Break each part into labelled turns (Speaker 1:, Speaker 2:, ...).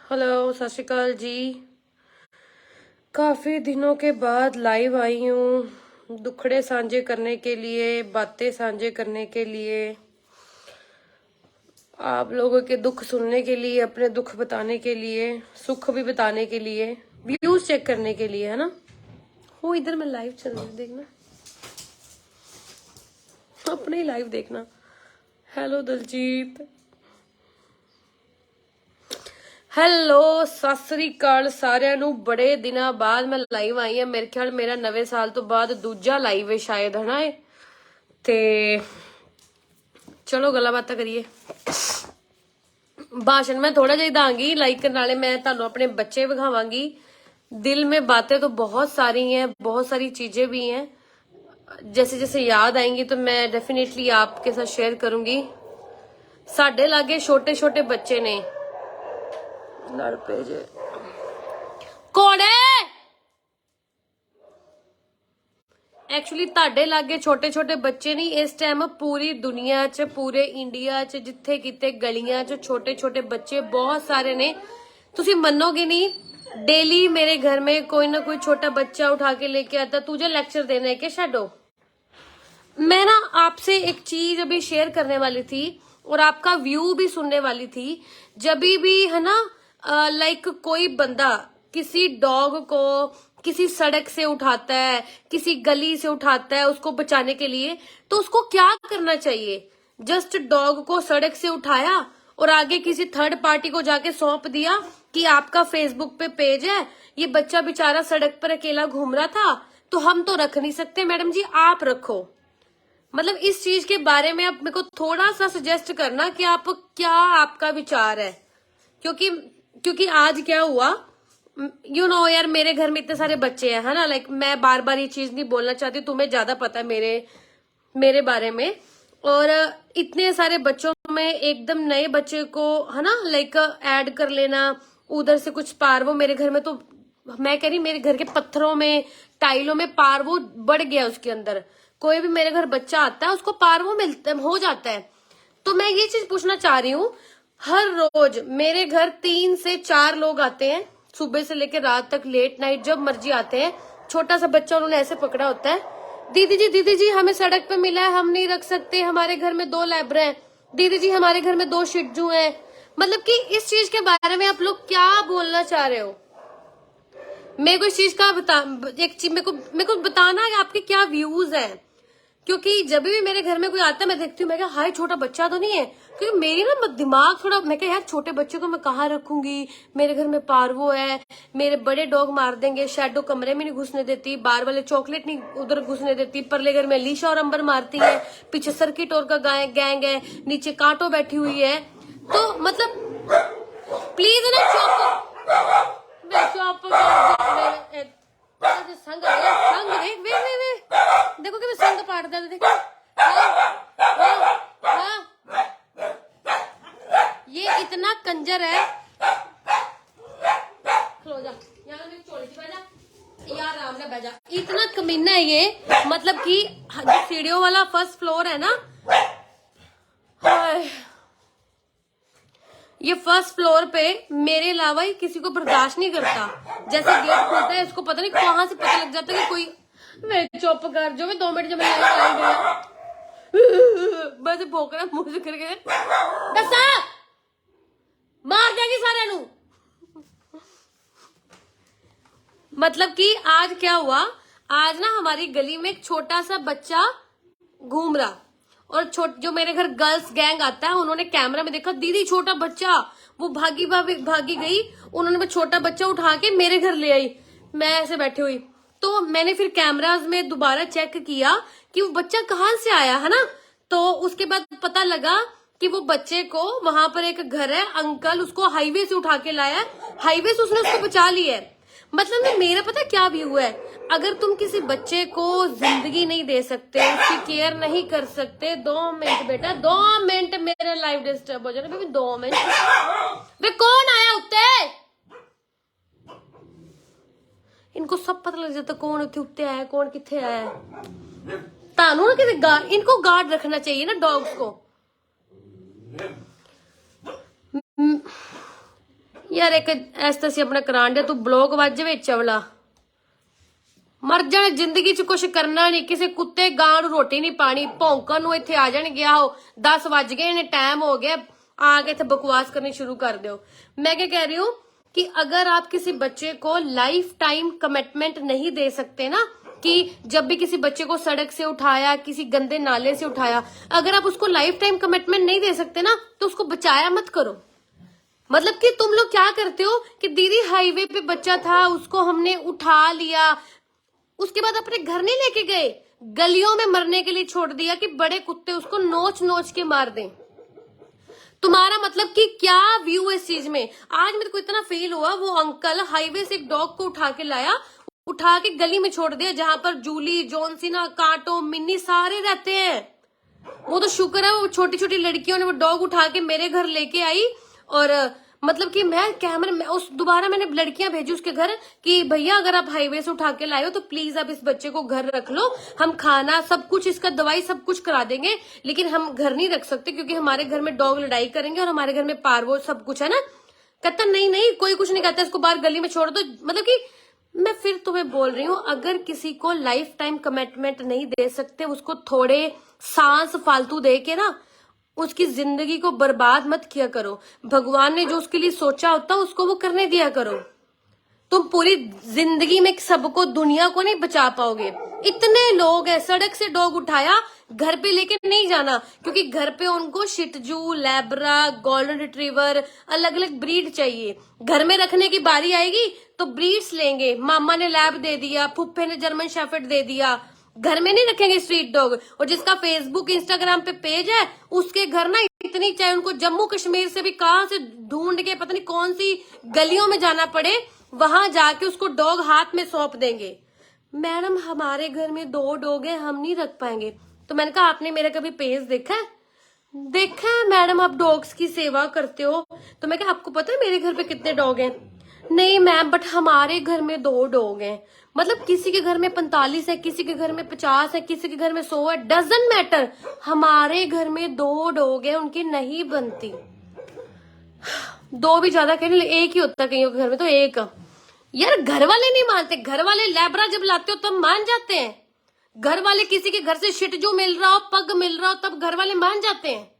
Speaker 1: Hello, सत श्री अकाल जी। काफ़ी दिनों के बाद लाइव आई हूँ दुखड़े साझे करने के लिए, बातें साझे करने के लिए, आप लोगों के दुख सुनने के लिए, अपने दुख बताने के लिए, सुख भी बताने के लिए, व्यूज चेक करने के लिए, है ना। हो इधर मैं लाइव चल रही हूँ, देखना अपने ही लाइव देखना। हेलो दलजीत, ਹੈਲੋ, ਸਤਿ ਸ੍ਰੀ ਅਕਾਲ ਸਾਰਿਆਂ ਨੂੰ। ਬੜੇ ਦਿਨਾਂ ਬਾਅਦ ਮੈਂ ਲਾਈਵ ਆਈ ਹਾਂ। ਮੇਰੇ ਖਿਆਲ ਮੇਰਾ ਨਵੇਂ ਸਾਲ ਤੋਂ ਬਾਅਦ ਦੂਜਾ ਲਾਈਵ ਹੈ ਸ਼ਾਇਦ, ਹਨਾ ਇਹ। ਤੇ ਚਲੋ ਗੱਲਾਂ ਬਾਤਾਂ ਕਰੀਏ। भाषण मैं थोड़ा जिहा दांगी, लाइक नाले मैं तुहानू अपने बच्चे विखावांगी। दिल में बातें तो बहुत सारी हैं, बहुत सारी चीजें भी हैं। जैसे जैसे याद आएंगी तो मैं डेफिनेटली आपके साथ शेयर करूंगी। साडे लागे छोटे छोटे बच्चे ने, लड़ पे जे कौन है एक्चुअली ਤੁਹਾਡੇ ਲਾਗੇ छोटे छोटे बच्चे नहीं, इस टाइम पूरी दुनिया च, पूरे इंडिया च, जिथे किते गलियां च छोटे छोटे बच्चे बहुत सारे ने। तुसी मनोगे नहीं, डेली मेरे घर में कोई ना कोई छोटा बच्चा उठा के लेके आता, तुझे लेक्चर देना है क्या शेडो। मैं ना आपसे एक चीज अभी शेयर करने वाली थी और आपका व्यू भी सुनने वाली थी। जब भी है ना, लाइक कोई बंदा किसी डॉग को किसी सड़क से उठाता है, किसी गली से उठाता है उसको बचाने के लिए, तो उसको क्या करना चाहिए। जस्ट डॉग को सड़क से उठाया और आगे किसी थर्ड पार्टी को जाके सौंप दिया कि आपका फेसबुक पे पेज है, ये बच्चा बेचारा सड़क पर अकेला घूम रहा था, तो हम तो रख नहीं सकते मैडम जी, आप रखो। मतलब इस चीज के बारे में आप मेरे को थोड़ा सा सजेस्ट करना कि आप क्या आपका विचार है। क्योंकि आज क्या हुआ, यू नो यार, मेरे घर में इतने सारे बच्चे हैं, है ना। लाइक मैं बार बार ये चीज नहीं बोलना चाहती, तुम्हें ज्यादा पता है मेरे बारे में। और इतने सारे बच्चों में एकदम नए बच्चे को, है ना, लाइक ऐड कर लेना, उधर से कुछ पार्वो। मेरे घर में तो मैं कह रही, मेरे घर के पत्थरों में, टाइलों में पार्वो बढ़ गया उसके अंदर। कोई भी मेरे घर बच्चा आता है उसको पार्वो मिलता हो जाता है। तो मैं ये चीज पूछना चाह रही हूँ, हर रोज मेरे घर 3 से 4 लोग आते हैं, सुबह से लेकर रात तक, लेट नाइट जब मर्जी आते हैं। छोटा सा बच्चा उन्होंने ऐसे पकड़ा होता है, दीदी जी हमें सड़क पे मिला है, हम नहीं रख सकते, हमारे घर में 2 लैब्रे हैं, दीदी जी हमारे घर में 2 शिटजू हैं। मतलब कि इस चीज के बारे में आप लोग क्या बोलना चाह रहे हो। मेरे को इस चीज का एक चीज मेरे को बताना है आपके क्या व्यूज हैं। क्योंकि जब भी मेरे घर में कोई आता है मैं देखती हूँ, मैं क्या हाय छोटा बच्चा तो नहीं है। क्योंकि मेरी ना दिमाग थोड़ा, मैं क्या यार छोटे बच्चे को मैं कहाँ रखूंगी, मेरे घर में पार्वो है, मेरे बड़े डॉग मार देंगे, शैडो कमरे में नहीं घुसने देती, बाहर वाले चॉकलेट नहीं उधर घुसने देती, परले घर में लीशा और अंबर मारती है, पीछे सर्किट और का गैंग है, नीचे कांटो बैठी हुई है। तो मतलब प्लीज ना चुप संग वे देखो कि मैं संग पाट कर देखो। ये इतना कंजर है, खलो जा यहाँ मेरी चोली च बैजा, यार आराम से बैजा, इतना कमीना है ये। मतलब कि जो सीढ़ियों वाला फर्स्ट फ्लोर है ना, ये फर्स्ट फ्लोर पे मेरे अलावा ही किसी को बर्दाश्त नहीं करता। जैसे गेट खुलता है इसको पता नहीं कहां से पता लग जाता है कि कोई, मैं चुप कर जो, मैं 2 मिनट जब मैं बस भोकना मुंह से करके दसा मार देंगी सारे नू। मतलब कि आज क्या हुआ, आज ना हमारी गली में एक छोटा सा बच्चा घूम रहा, और जो मेरे घर गर्ल्स गैंग आता है उन्होंने कैमरा में देखा, दीदी छोटा बच्चा, वो भागी गई। उन्होंने वो छोटा बच्चा उठा के मेरे घर ले आई, मैं ऐसे बैठी हुई। तो मैंने फिर कैमराज में दोबारा चेक किया कि वो बच्चा कहाँ से आया, है ना। तो उसके बाद पता लगा कि वो बच्चे को, वहां पर एक घर है, अंकल उसको हाईवे से उठा के लाया, हाईवे से उसने उसको बचा लिया है। मतलब ना मेरा पता क्या व्यू है, अगर तुम किसी बच्चे को जिंदगी नहीं दे सकते, उसकी केयर नहीं कर सकते, 2 मिनट बेटा, 2 मिनट मेरा लाइफ डिस्टर्ब हो जाए बेबी, 2 मिनट। वे कौन आया उत्ते, इनको सब पता लग जाता कौन उत्ते आया, कौन किथे आया। तानू ना किसी गार्ड, इनको गार्ड रखना चाहिए ना डॉग्स को। यार एक इस तरह से अपना करान दे, तू ब्लॉग वज विच अवला मर जाने, जिंदगी च कुछ करना नहीं, किसी कुत्ते गां नूं रोटी नहीं पानी, भौंकण नूं इत्थे आ जाण गया हो 10 वज गए ने, टाइम हो गया, आके इत्थे बकवास करनी शुरू कर दो। मैं क्या कह रही हूँ कि अगर आप किसी बच्चे को लाइफ टाइम कमिटमेंट नहीं दे सकते ना, कि जब भी किसी बच्चे को सड़क से उठाया, किसी गंदे नाले से उठाया, अगर आप उसको लाइफ टाइम कमिटमेंट नहीं दे सकते ना, तो उसको बचाया मत करो। मतलब कि तुम लोग क्या करते हो कि दीदी हाईवे पे बच्चा था, उसको हमने उठा लिया, उसके बाद अपने घर नहीं लेके गए, गलियों में मरने के लिए छोड़ दिया कि बड़े कुत्ते उसको नोच नोच के मार दें। तुम्हारा मतलब कि क्या व्यू है इस चीज में। आज मेरे को इतना फील हुआ, वो अंकल हाईवे से एक डॉग को उठा के लाया, उठा के गली में छोड़ दिया जहां पर जूली, जॉनसीना, कांटो, मिन्नी सारे रहते हैं। वो तो शुक्र है वो छोटी छोटी लड़कियों ने वो डॉग उठा के मेरे घर लेके आई, और मतलब कि मैं कैमरे में उस दोबारा मैंने लड़कियां भेजी उसके घर कि भैया अगर आप हाईवे से उठा के लाए हो तो प्लीज आप इस बच्चे को घर रख लो, हम खाना सब कुछ, इसका दवाई सब कुछ करा देंगे, लेकिन हम घर नहीं रख सकते क्योंकि हमारे घर में डॉग लड़ाई करेंगे और हमारे घर में पारवो सब कुछ है ना। कहता नहीं नहीं कोई कुछ नहीं कहता, इसको बाहर गली में छोड़ दो। मतलब कि मैं फिर तुम्हें बोल रही हूँ, अगर किसी को लाइफ टाइम कमिटमेंट नहीं दे सकते, उसको थोड़े सांस फालतू दे के ना उसकी जिंदगी को बर्बाद मत किया करो। भगवान ने जो उसके लिए सोचा होता उसको वो करने दिया करो। तुम पूरी जिंदगी में सबको, दुनिया को नहीं बचा पाओगे। इतने लोग हैं, सड़क से डॉग उठाया, घर पे लेके नहीं जाना, क्योंकि घर पे उनको शिटजू, लैब्रा, गोल्डन रिट्रीवर, अलग अलग ब्रीड चाहिए। घर में रखने की बारी आएगी तो ब्रीड्स लेंगे, मामा ने लैब दे दिया, फुप्पे ने जर्मन शेफर्ड दे दिया, घर में नहीं रखेंगे स्ट्रीट डॉग। और जिसका फेसबुक इंस्टाग्राम पे पेज है उसके घर ना इतनी, चाहे उनको जम्मू कश्मीर से भी कहां से ढूंढ के पता नहीं कौन सी गलियों में जाना पड़े, वहां जाके उसको डॉग हाथ में सौंप देंगे। मैडम हमारे घर में 2 डॉग है, हम नहीं रख पाएंगे। तो मैंने कहा आपने मेरा कभी पेज देखा है? देखा है मैडम, आप डॉग्स की सेवा करते हो। तो मैं कहा आपको पता है मेरे घर पे कितने डॉग हैं? नहीं मैम, बट हमारे घर में 2 डॉग हैं। मतलब किसी के घर में 45 है, किसी के घर में 50 है, किसी के घर में 100 है, डजंट मैटर, हमारे घर में 2 डॉग है, उनकी नहीं बनती। 2 भी ज्यादा कहीं, एक ही होता कहीं के घर में, तो एक। यार घर वाले नहीं मानते, घर वाले लैब्रा जब लाते हो तब मान जाते हैं। घर वाले किसी के घर से शिट जो मिल रहा हो, पग मिल रहा हो, तब घर वाले मान जाते हैं।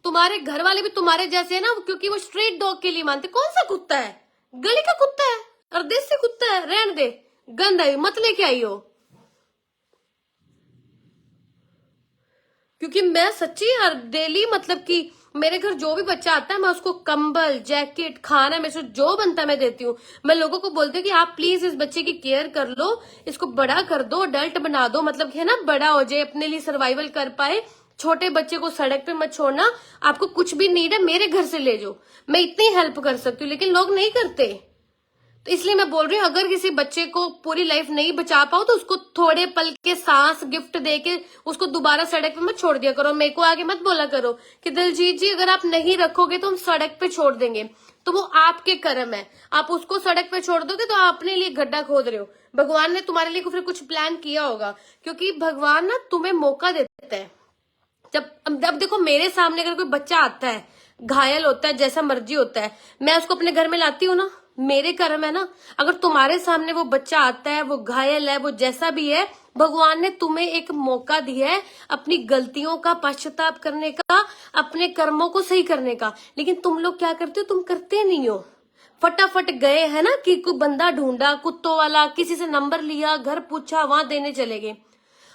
Speaker 1: तुम्हारे घर वाले भी तुम्हारे जैसे है ना, क्योंकि वो स्ट्रीट डॉग के लिए मानते। कौन सा कुत्ता है? गली का कुत्ता है और देसी कुत्ता है, रहने दे, गंद आई मत लेके आई हो। क्योंकि मैं सच्ची यार डेली, मतलब कि मेरे घर जो भी बच्चा आता है मैं उसको कंबल, जैकेट, खाना, मेरे से जो बनता है मैं देती हूँ। मैं लोगों को बोलती हूँ कि आप प्लीज इस बच्चे की केयर कर लो, इसको बड़ा कर दो, अडल्ट बना दो, मतलब है ना, बड़ा हो जाए, अपने लिए सर्वाइवल कर पाए। छोटे बच्चे को सड़क पे मत छोड़ना, आपको कुछ भी नीड है मेरे घर से ले जाओ, मैं इतनी हेल्प कर सकती हूँ, लेकिन लोग नहीं करते। तो इसलिए मैं बोल रही हूँ, अगर किसी बच्चे को पूरी लाइफ नहीं बचा पाओ तो उसको थोड़े पल के सांस गिफ्ट देके उसको दोबारा सड़क पे मत छोड़ दिया करो। मेरे को आगे मत बोला करो कि दिलजीत जी अगर आप नहीं रखोगे तो हम सड़क पे छोड़ देंगे, तो वो आपके कर्म है। आप उसको सड़क पे छोड़ दोगे तो आप अपने लिए गड्ढा खोद रहे हो। भगवान ने तुम्हारे लिए फिर कुछ प्लान किया होगा, क्योंकि भगवान ना तुम्हें मौका देता है। जब देखो मेरे सामने अगर कोई बच्चा आता है, घायल होता है, जैसा मर्जी होता है, मैं उसको अपने घर में लाती हूँ ना, मेरे कर्म है ना। अगर तुम्हारे सामने वो बच्चा आता है, वो घायल है, वो जैसा भी है, भगवान ने तुम्हें एक मौका दिया है अपनी गलतियों का पश्चाताप करने का, अपने कर्मों को सही करने का। लेकिन तुम लोग क्या करते हो? तुम करते नहीं हो। फटाफट गए है ना, कि कोई बंदा ढूंढा कुत्तों वाला, किसी से नंबर लिया, घर पूछा, वहां देने चले गए।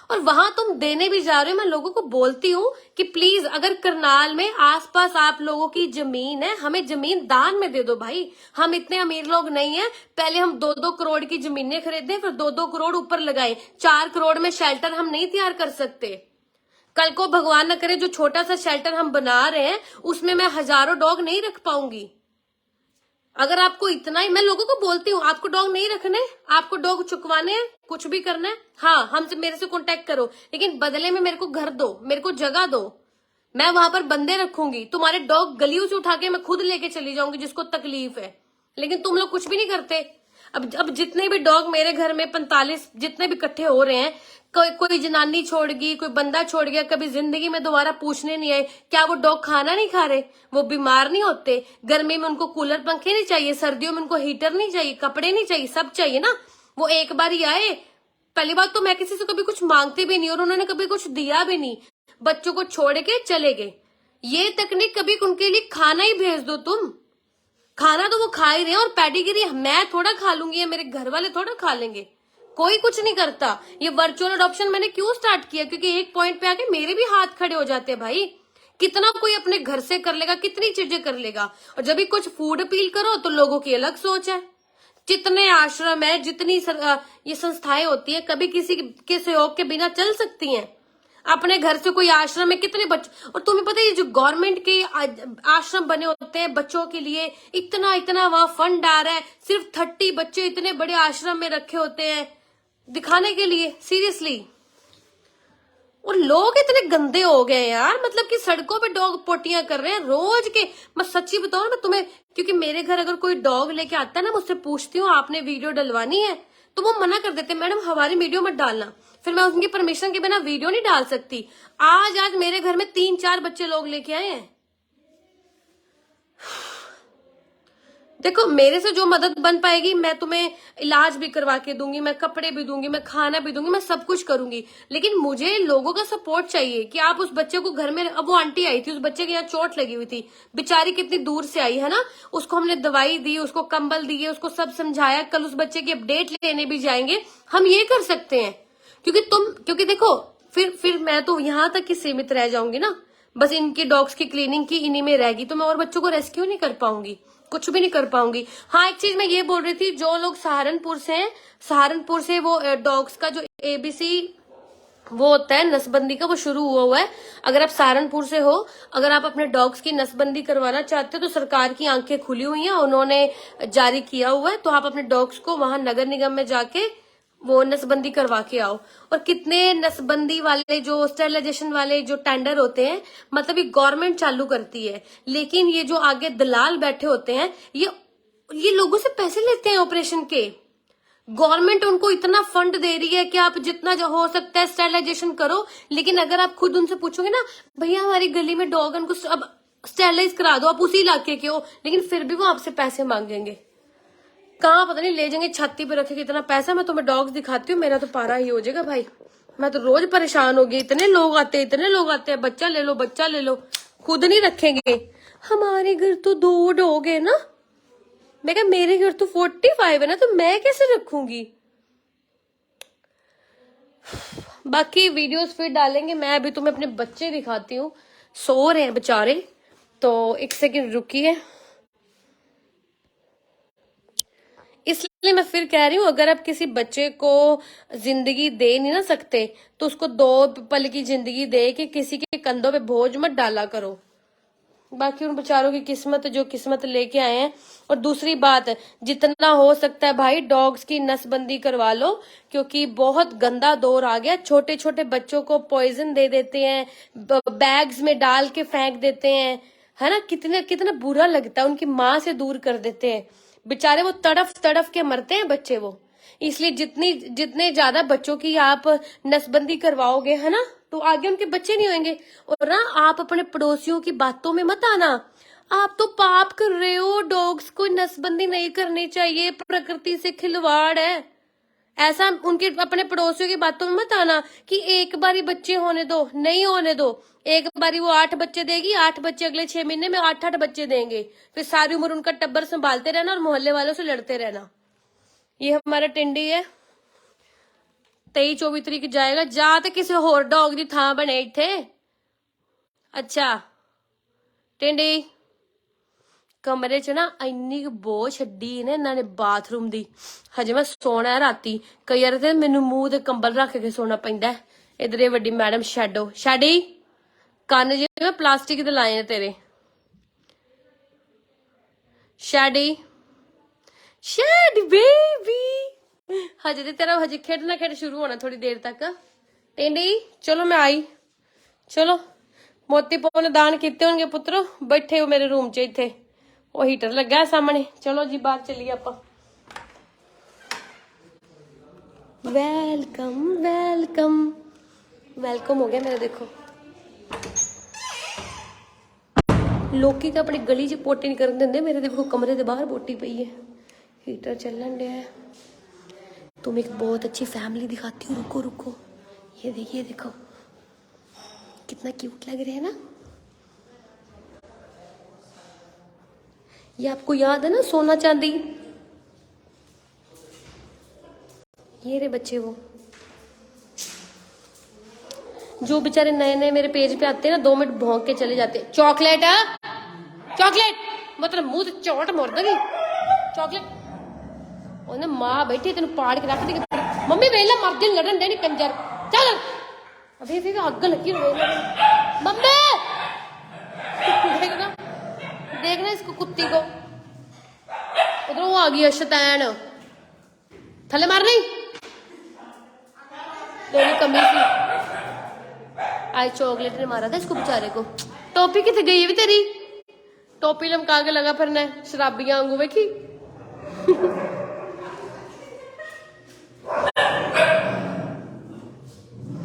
Speaker 1: और वहां तुम देने भी जा रहे हो। मैं लोगों को बोलती हूँ कि प्लीज अगर करनाल में आसपास आप लोगों की जमीन है, हमें जमीन दान में दे दो भाई। हम इतने अमीर लोग नहीं है, पहले हम 2-2 करोड़ की जमीनें खरीदें, फिर 2-2 करोड़ ऊपर लगाएं। 4 करोड़ में शेल्टर हम नहीं तैयार कर सकते। कल को भगवान न करे जो छोटा सा शेल्टर हम बना रहे हैं उसमें मैं हजारों डॉग नहीं रख पाऊंगी। अगर आपको इतना ही, मैं लोगों को बोलती हूँ, आपको डॉग नहीं रखने, आपको डॉग चुकवाने हैं, कुछ भी करना है, हाँ हमसे, मेरे से कांटेक्ट करो, लेकिन बदले में मेरे को घर दो, मेरे को जगह दो, मैं वहां पर बंदे रखूंगी। तुम्हारे डॉग गलियों से उठा के मैं खुद लेके चली जाऊंगी जिसको तकलीफ है, लेकिन तुम लोग कुछ भी नहीं करते। अब जितने भी डॉग मेरे घर में 45 जितने भी इकट्ठे हो रहे हैं, कोई जनानी छोड़ गई, कोई बंदा छोड़ गया, कभी जिंदगी में दोबारा पूछने नहीं आए क्या वो डॉग खाना नहीं खा रहे, वो बीमार नहीं होते, गर्मी में उनको कूलर पंखे नहीं चाहिए, सर्दियों में उनको हीटर नहीं चाहिए, कपड़े नहीं चाहिए, सब चाहिए ना। वो एक बार ही आए। पहली बात तो मैं किसी से कभी कुछ मांगती भी नहीं और उन्होंने कभी कुछ दिया भी नहीं, बच्चों को छोड़ के चले गए। ये तकनीक कभी उनके लिए खाना ही भेज दो तुम, खाना तो वो खा ही रहे हैं, और पेडिग्री मैं थोड़ा खा लूंगी या मेरे घर वाले थोड़ा खा लेंगे, कोई कुछ नहीं करता। ये वर्चुअल अडॉप्शन मैंने क्यों स्टार्ट किया, क्योंकि एक पॉइंट पे आके मेरे भी हाथ खड़े हो जाते हैं भाई। कितना कोई अपने घर से कर लेगा, कितनी चीजें कर लेगा, और जब भी कुछ फूड अपील करो तो लोगों की अलग सोच है। जितने आश्रम है, जितनी ये संस्थाएं होती है, कभी किसी के सहयोग के बिना चल सकती हैं। अपने घर से कोई आश्रम में कितने बच्चे, और तुम्हें पता है ये जो गवर्नमेंट के आश्रम बने होते हैं बच्चों के लिए, इतना इतना वहां फंड आ रहा है, सिर्फ 30 बच्चे इतने बड़े आश्रम में रखे होते हैं दिखाने के लिए, सीरियसली। और लोग इतने गंदे हो गए यार, मतलब कि सड़कों पे डॉग पोटियां कर रहे हैं रोज के। मैं सच्ची बताऊं मैं तुम्हें, क्योंकि मेरे घर अगर कोई डॉग लेके आता है ना, मुझसे पूछती हूँ आपने वीडियो डलवानी है, तो वो मना कर देते, मैडम हमारी वीडियो मत डालना। फिर मैं उनकी परमिशन के बिना वीडियो नहीं डाल सकती। आज मेरे घर में 3-4 बच्चे लोग लेके आए हैं। देखो मेरे से जो मदद बन पाएगी मैं तुम्हें इलाज भी करवा के दूंगी, मैं कपड़े भी दूंगी, मैं खाना भी दूंगी, मैं सब कुछ करूंगी, लेकिन मुझे लोगों का सपोर्ट चाहिए कि आप उस बच्चे को घर में, अब वो आंटी आई थी, उस बच्चे के यहाँ चोट लगी हुई थी, बेचारी कितनी दूर से आई है ना, उसको हमने दवाई दी, उसको कंबल दिए, उसको सब समझाया। कल उस बच्चे की अपडेट लेने भी जाएंगे, हम ये कर सकते हैं। क्योंकि देखो फिर मैं तो यहाँ तक ही सीमित रह जाऊंगी ना, बस इनकी डॉग्स की क्लीनिंग की इन्हीं में रहेगी, तो मैं और बच्चों को रेस्क्यू नहीं कर पाऊंगी, कुछ भी नहीं कर पाऊंगी। हाँ एक चीज मैं ये बोल रही थी, जो लोग सहारनपुर से हैं, सहारनपुर से वो डॉग्स का जो ABC वो होता है नसबंदी का, वो शुरू हुआ है। अगर आप सहारनपुर से हो, अगर आप अपने डॉग्स की नसबंदी करवाना चाहते हो, तो सरकार की आंखें खुली हुई हैं, उन्होंने जारी किया हुआ है, तो आप अपने डॉग्स को वहां नगर निगम में जाके वो नसबंदी करवा के आओ। और कितने नसबंदी वाले जो स्टेरिलाइजेशन वाले जो टेंडर होते हैं, मतलब ये गवर्नमेंट चालू करती है, लेकिन ये जो आगे दलाल बैठे होते हैं, ये लोगों से पैसे लेते हैं ऑपरेशन के। गवर्नमेंट उनको इतना फंड दे रही है कि आप जितना जो हो सकता है स्टेरिलाइजेशन करो, लेकिन अगर आप खुद उनसे पूछोगे ना, भैया हमारी गली में डॉग उनको अब स्टेरिलाइज करा दो, आप उसी इलाके के हो, लेकिन फिर भी वो आपसे पैसे मांगेंगे। कहाँ पता नहीं ले जाएंगे, छाती पे रखे कितना पैसा। मैं तुम्हें डॉग्स दिखाती हूँ, मेरा तो पारा ही हो जाएगा भाई, मैं तो रोज परेशान हो गई, इतने लोग आते हैं, बच्चा ले लो, खुद नहीं रखेंगे। हमारे घर तो 2 डॉग है ना, मैं कहा मेरे घर तो 45 है ना, तो मैं कैसे रखूंगी। बाकी वीडियोस फिर डालेंगे। मैं अभी तुम्हें अपने बच्चे दिखाती हूँ, सो रहे हैं बेचारे, तो 1 सेकंड रुकिए। इसलिए मैं फिर कह रही हूँ, अगर आप किसी बच्चे को जिंदगी दे नहीं ना सकते, तो उसको 2 पल की जिंदगी दे के किसी के कंधों पे बोझ मत डाला करो। बाकी उन बेचारों की किस्मत जो किस्मत लेके आए हैं। और दूसरी बात, जितना हो सकता है भाई डॉग्स की नसबंदी करवा लो, क्योंकि बहुत गंदा दौर आ गया। छोटे छोटे बच्चों को पॉइजन दे देते हैं, बैग्स में डाल के फेंक देते हैं, है ना, कितना बुरा लगता है, उनकी माँ से दूर कर देते हैं बेचारे, वो तड़फ के मरते हैं बच्चे वो। इसलिए जितने ज्यादा बच्चों की आप नसबंदी करवाओगे, है ना, तो आगे उनके बच्चे नहीं होंगे। और ना आप अपने पड़ोसियों की बातों में मत आना, आप तो पाप कर रहे हो, डॉग्स को नसबंदी नहीं करनी चाहिए, प्रकृति से खिलवाड़ है, ऐसा उनके अपने पड़ोसियों की बातों में मत आना कि एक बारी बच्चे होने दो, नहीं होने दो। एक बारी वो 8 बच्चे देगी, 8 बच्चे अगले 6 महीने में 8 बच्चे देंगे, फिर सारी उम्र उनका टब्बर संभालते रहना और मोहल्ले वालों से लड़ते रहना। ये हमारा टिंडी है, 23-24 तरीक जाएगा, जा तो किसी होर डॉग की थां बने इत्थे। अच्छा टिंडी कमरे च ना इन्नी बो छड्डी ने इन्होंने बाथरूम दी, हजे मैं सोना है राती, कई बार ते मैनू मूंह ते कंबल रख के सोना पैंदा है। इधर ये वड्डी मैडम शैडी कन्न जे मैं प्लास्टिक दे लाए हैं तेरे, शैडी बेबी, हजे ते तेरा हजे खेडना शुरू होना थोड़ी देर तक। टिंडी चलो मैं आई, चलो मोती पो ने दान किते होंगे पुत्रो, बैठे हो मेरे रूम च, इत्थे वो हीटर लगा है सामने, चलो जी बाहर चलिए आप। वेलकम वेलकम वेलकम हो गया मेरा। देखो लोकी तो अपनी गली च पोटी नहीं करन देंदे, मेरे देखो कमरे के बाहर पोटी पई है। हीटर चलन डया है। तुम एक बहुत अच्छी फैमिली दिखाती हूँ, रुको रुको। ये देखिए, देखो कितना क्यूट लग रहे हैं ना। ये आपको याद है ना सोना चांदी? ये रे बच्चे वो जो बेचारे नए नए मेरे पेज पे आते हैं ना, 2 मिनट भौंक के चले जाते हैं। चॉकलेट है, चॉकलेट मतलब मुंह से चोट मार देगी। चॉकलेट ओने मां बैठी तेन पाड़ के रख देगी। मम्मी वेला मर दिन लड़न देनी कंजर। चल अभी भी अग लगी मम्मी। देखना देखना इसको कुत्ती को। उधर वो आ गई शैतान। थले मार नहीं तेरी कमी थी। आज चॉकलेट ने मारा था इसको बेचारे को। टोपी कितने गई है भी तेरी? टोपी लमका के लगा फिरना शराबियां वांगू वेखी।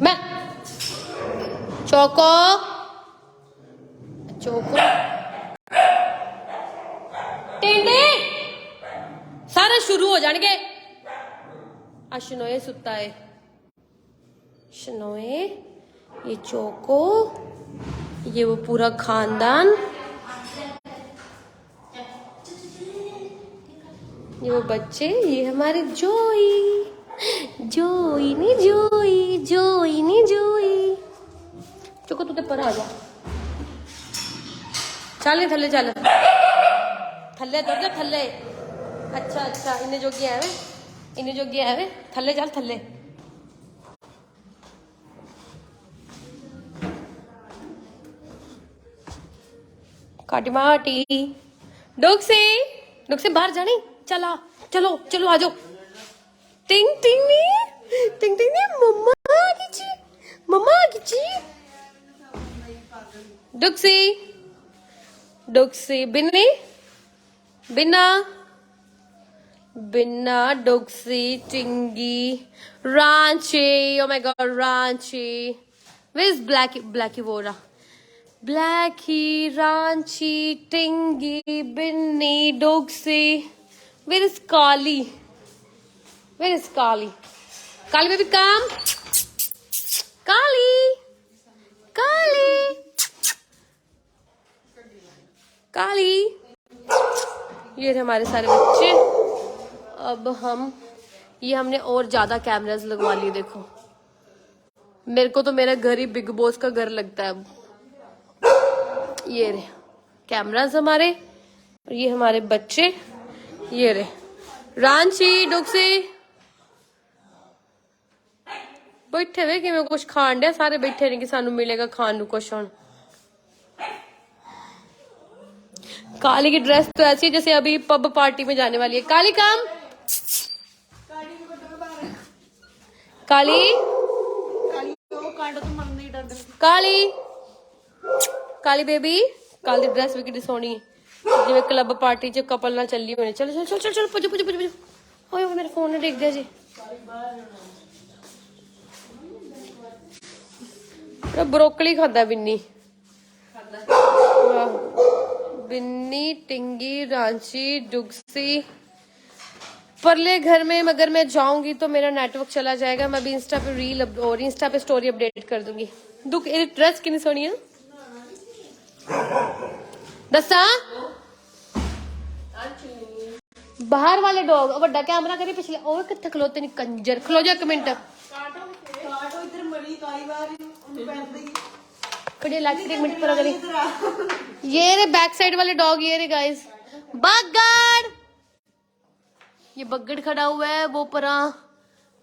Speaker 1: मैं चोको चोको टिंडे सारे शुरू हो जाएंगे। शनोए सुता है, शनोए, ये चोको, ये वो पूरा खानदान, ये वो बच्चे, ये हमारे जोई। जोई नी जोई, जोई नी जोई। चोको तू ते पर आ जा। चल थले चल, थले दर जा थले। अच्छा अच्छा इन्हें जोगी है वे, इन्हें जोगी है वे। थले चल थले। काटीमाटी डोक्सी डोक्सी बाहर जानी। चला चलो चलो आ जाओ। टिंग टिंग टिंग टिंग मम्मा आ गई जी, मम्मा आ गई जी। डोक्सी डोक्सी बिन्नी बिन्ना बिन्ना डोक्सी टिंगी Ranchi. Oh my God Ranchi. Where is Blackie? Blackie वो रहा। ब्लैकी रांची टिंगी बिन्नी डोक्सी। Where is Kali? Where is Kali? Kali baby come. Kali Kali Kali. ये हमारे सारे बच्चे। अब हम ये हमने और ज्यादा कैमरास लगवा लिए। देखो मेरे को तो मेरा घर ही बिग बॉस का घर लगता है अब। ये रे कैमरास हमारे, और ये हमारे बच्चे। ये रे रांची डोक्सी बैठे हुए कि मैं कुछ खान दिया। सारे बैठे नहीं कि सानू मिलेगा खान नू कुछ। हुण काली की ड्रेस तो ऐसी है जैसे अभी पब पार्टी में जाने वाली है। काली कम। काली काली काली बेबी काली ड्रेस भी कितनी सोहनी है, जिवें क्लब पार्टी च कपल ना चली होनी। चलो चलो चलो चलो पुजो पुजो पुजो। ओए मेरा फोन ने डिग दिया जी। ब्रोकली खाता बिन्नी। बिन्नी टिंगी रांची डुगसी। परले घर में अगर मैं जाऊंगी तो मेरा नेटवर्क चला जाएगा। मैं भी इंस्टा पे रील और इंस्टा पे स्टोरी अपडेट कर दूंगी। दुख ड्रेस कितनी सोहनी है दसा। बाहर वाले डॉग बड़ा कैमरा करी पिछले। और कितने खलोते नहीं कंजर। खलो जा एक मिनट। इलेक्ट्रिक मिनट पर करी। ये रे बैक साइड वाले डॉग। ये रे गाइस बगड़। ये बगड़ खड़ा हुआ है, वो परा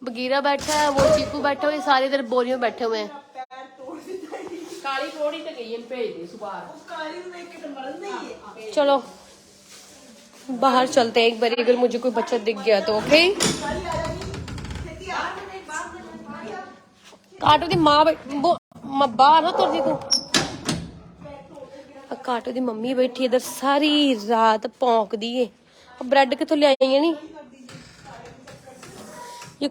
Speaker 1: बगीरा बैठा है, वो चीकू बैठा हुआ है, सारे इधर बोरियों बैठे हुए हैं। काली थोड़ी तो गई है भेज दे सुबह। चलो बाहर चलते हैं एक बार, अगर मुझे कोई बच्चा दिख गया तो। ओके काटो दी मां बाहर ना तुरदी तू। काटो दी मम्मी बैठी इधर सारी रात भौंकदी है। ब्रेड कितों ले आई है नी। ये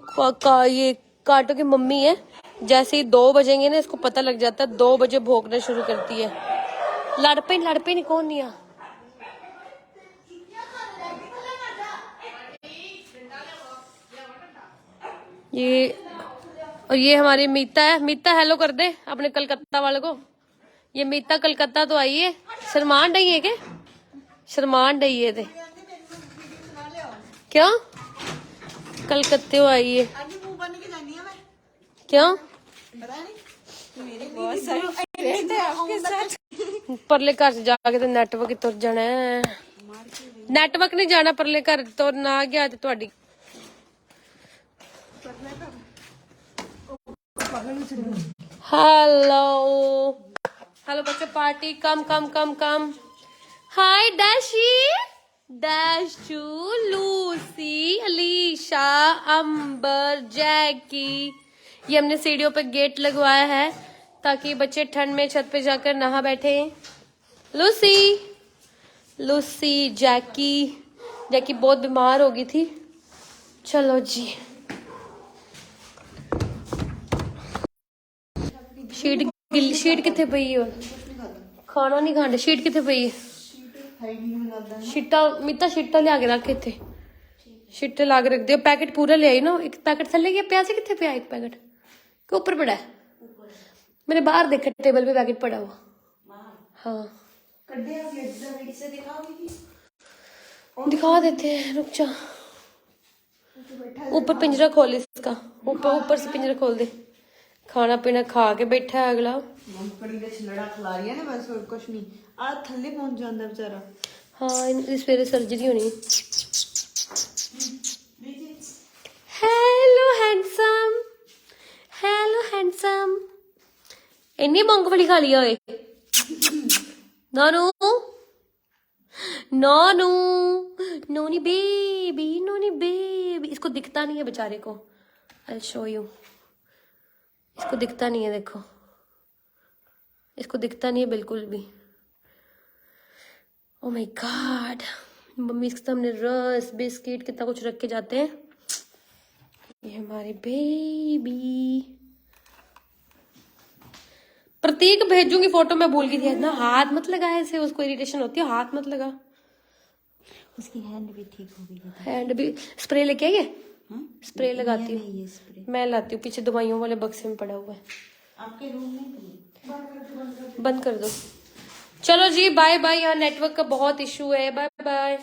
Speaker 1: काटो की मम्मी है, जैसे ही 2 बजेंगे ना इसको पता लग जाता है, 2 बजे भौंकना शुरू करती है। लड़ पे कौन नहीं आ। ये और ये हमारी मीता है। मीता हेलो कर दे अपने कलकत्ता वाले को। ये मीता कलकत्ता तो आई है, शर्मान डई है के शर्मान डई है क्या कलकत्ते आई है क्या परले घर से जाके तो नेटवर्क तुर जाना है। नेटवर्क नहीं जाना परले घर तो ना गया तो ਤੁਹਾਡੀ हेलो बच्चे पार्टी कम हाय डैशी डैशू लूसी अलीशा अंबर जैकी। ये हमने सीढ़ियों पे गेट लगवाया है ताकि बच्चे ठंड में छत पे जाकर नहा बैठे। लूसी जैकी बहुत बीमार हो गई थी। चलो जी शीट किथे पई है खाना नहीं खांदे शीट किथे पई है शीटा मीता शीटा लिया के रख इथे शीटे ला के रख दियो। पैकेट पूरा ले आई ना एक पैकेट थल्ले गया प्याज किथे पे एक पैकेट के ऊपर पड़ा है मैंने बाहर देखा टेबल पे पैकेट पड़ा हुआ। हाँ दिखा देते हैं रुक जा। ऊपर पिंजरा खोल इसका ऊपर से पिंजरा खोल दे। खाना पीना खा के बैठा है अगला।
Speaker 2: मूंगफली का छिलड़ा खिला रही है ना बस और कुछ नहीं आ थल्ले पहुंच जाता बेचारा।
Speaker 1: हाँ इस सवेरे सर्जरी होनी। हेलो हैंडसम इन्नी मूंगफली खा लिया है नोनी बेबी इसको दिखता नहीं है बेचारे को। आई शो यू इसको दिखता नहीं है देखो इसको दिखता नहीं है बिल्कुल भी। ओ माय गॉड मम्मी इसके सामने रस बिस्किट कितना कुछ रख के जाते हैं। ये हमारी बेबी प्रतीक भेजूंगी फोटो मैं भूल गई थी ना। हाथ मत लगा ऐसे उसको इरिटेशन होती है हाथ मत लगा।
Speaker 2: उसकी हैंड भी ठीक हो गई है।
Speaker 1: हैंड भी स्प्रे लेके आई है स्प्रे लगाती हूँ मैं लाती हूँ पीछे दवाइयों वाले बक्से में पड़ा हुआ है
Speaker 2: आपके रूम में
Speaker 1: बंद कर दो। चलो जी बाय बाय। यहाँ नेटवर्क का बहुत इशू है बाय बाय।